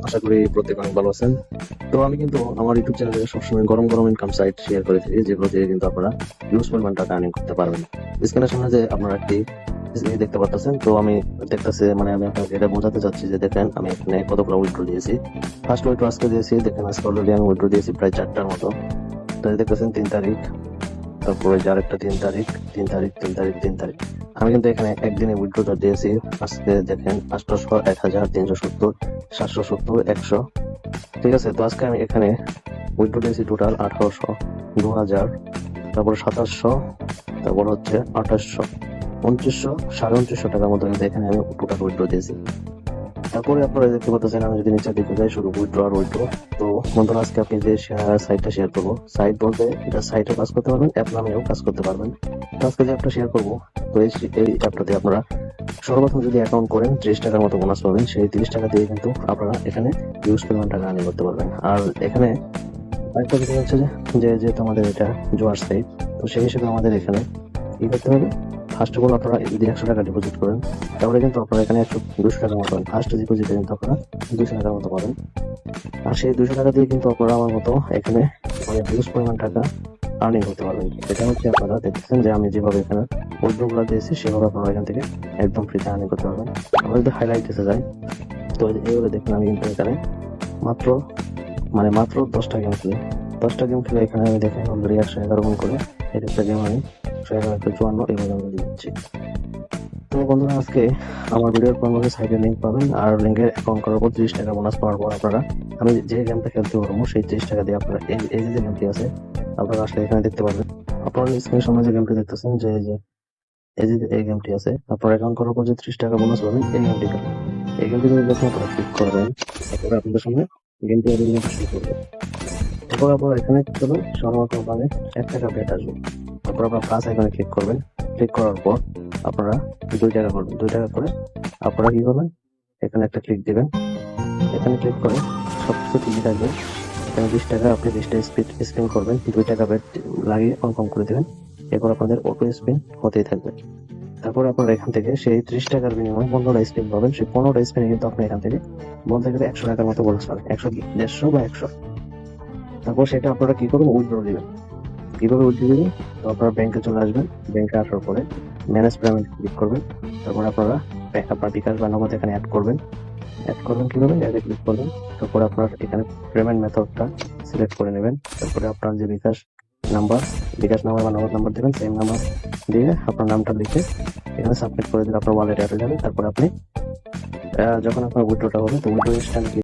আশা করি প্রত্যেকে অনেক ভালো আছেন। তো আমি কিন্তু আমার ইউটিউব চ্যানেলে সবসময় গরম গরম ইনকাম সাইট শেয়ার করে থাকি, যেগুলো থেকে কিন্তু আপনারা হিউজ পরিমাণ টাকা আর্নিং করতে পারবেন। স্ক্রিনের সামনে যে আপনারা একটি জিনিস দেখতে পাচ্ছেন, তো আমি দেখতেছে মানে আমি আপনাকে এটা বোঝাতে চাচ্ছি যে দেখেন আমি এখানে কতগুলো উইথড্র দিয়েছি। ফার্স্ট উইথড্র আজকে দিয়েছি, দেখেন আজকে অলরেডি আমি উইথড্র দিয়েছি প্রায় 4টার মতো। তো এই দেখতেছেন 3 তারিখ, তারপরে যে আরেকটা 3 তারিখ, 3 তারিখ, 3 তারিখ, 3 তারিখ। আমি কিন্তু এখানে একদিনে উইথড্রটা দিয়েছি। আজকে দেখেন 800, 1000, 370, 770, 100। ঠিক আছে, তো আজকে আমি এখানে উইথড্র দিয়েছি টোটাল 1800, 2000, তারপরে 2700, তারপর হচ্ছে 2800, 2900, 2950 টাকার মতো কিন্তু এখানে আমি টোটাল উইথড্র দিয়েছি। তারপরে আপনারা দেখতে পাচ্ছেন আমি যদি নিচে দিতে যাই শুধু উইথড্র আর উইথড্র। তো বন্ধুরা আজকে আপনি যে সাইটটা শেয়ার করবো, সাইট বলতে এটা সাইটে কাজ করতে পারবেন, অ্যাপ নামেও কাজ করতে পারবেন। তো আজকে যে অ্যাপটা শেয়ার করবো, তো এই অ্যাপটাতে আপনারা সর্বপ্রথম যদি অ্যাকাউন্ট করেন 30 টাকার মতো বোনাস পাবেন। সেই 30 টাকা দিয়ে কিন্তু আপনারা এখানে হিউজ পরিমাণ টাকা আর্নিং করতে পারবেন। আর এখানে আরেকটা বিষয় হচ্ছে যে যেহেতু আমাদের এটা জোয়ার সাইট, তো সেই হিসেবে আমাদের এখানে কি করতে হবে, ফার্স্ট অফ অল আপনারা যদি 100 টাকা ডিপোজিট করেন, তাহলে কিন্তু আপনারা এখানে 200 টাকার মতো পাবেন। ফার্স্ট ডিপোজিটে কিন্তু আপনারা 200 টাকার মতো পাবেন। আর সেই 200 টাকা দিয়ে কিন্তু আপনারা আমার মতো এখানে মানে হিউজ পরিমাণ টাকা আর্নিং করতে পারবেন। এটা হচ্ছে আপনারা দেখতেছেন যে আমি যেভাবে এখানে উইথড্রগুলো দিয়েছি, সেভাবে আপনারা এখান থেকে একদম ফ্রিতে আর্নিং করতে পারবেন। আমরা যদি হাইলাইট এসে যাই, তো এইভাবে দেখুন আমি কিন্তু এখানে মাত্র মাত্র 10টা গেম খেলে 10টা গেম খেলে এখানে আমি দেখেন অলরেডি 111 গুণ করে এক একটা গেম আমি 111, 54 এইভাবে আমি দিচ্ছি। তো বন্ধুরা আজকে আমার ভিডিওর পর সাইডে লিঙ্ক পাবেন, আর লিঙ্কের অ্যাকাউন্ট করার পর 30 টাকা বোনাস পাওয়ার পর আপনারা আমি যে গেমটা খেলতে পারবো সেই 30 টাকা দিয়ে আপনারা এই যে গেমটি আছে আপনারা আসলে এখানে দেখতে পারবেন। আপনারা স্ক্রিনের সামনে যে গেমটি দেখতেছেন, যে এই গেমটি আছে, আপনার অ্যাকাউন্ট করার পর যে 30 টাকা বোনাস পাবেন এই গেমটি খেলুন। এই গেমটি যদি যখন আপনারা ক্লিক করবেন, তারপরে আপনাদের সামনে গেমটি শুরু করবে। তারপর আপনার এখানে কি করবেন, সর্বপ্রথম আপনাদের 1 টাকা বেট আসবে। তারপর আপনার প্লাস আইকনে ক্লিক করবেন। ক্লিক করার পর আপনারা 2 টাকা করবেন। 2 টাকা করে আপনারা কি করবেন, এখানে একটা ক্লিক দিবেন। এখানে ক্লিক করে সবকিছু ঠিকই থাকবে। এখানে 20 টাকা আপনি 20টা স্পিন করবেন, 2 টাকা বেট লাগিয়ে কনফার্ম করে দেবেন। এরপর আপনাদের অটো স্পিন হতেই থাকবে। তারপর আপনারা এখান থেকে সেই 30 টাকার বিনিময়ে 15টা স্পিন পাবেন। সেই 15টা স্পিনে কিন্তু আপনি এখান থেকে বলতে গেলে 100 টাকার মতো বোনাস পাবেন। 100 কি 150 বা 100। তারপর সেটা আপনারা কি করবেন, উইথড্র দিবেন। কিভাবে উইথড্র দিবেন, তো আপনারা ব্যাংকে চলে আসবেন। ব্যাংকে আসার পরে ম্যানেজ পেমেন্ট ক্লিক করবেন। তারপর আপনারা আপনার বিকাশ বা নগদ এখানে অ্যাড করবেন। কিভাবে, অ্যাডে ক্লিক করবেন। তারপরে আপনার এখানে পেমেন্ট মেথডটা সিলেক্ট করে নেবেন। তারপরে আপনার যে বিকাশ নাম্বার বা নগদ নাম্বার দেবেন, সেম নাম্বার দিয়ে আপনার নামটা লিখে এখানে সাবমিট করে দিলে আপনার ওয়ালেটে অ্যাড হয়ে যাবে। তারপরে আপনি যখন আপনার উইথড্রটা হবে, তো উইথড্র ইনস্ট্যান্ট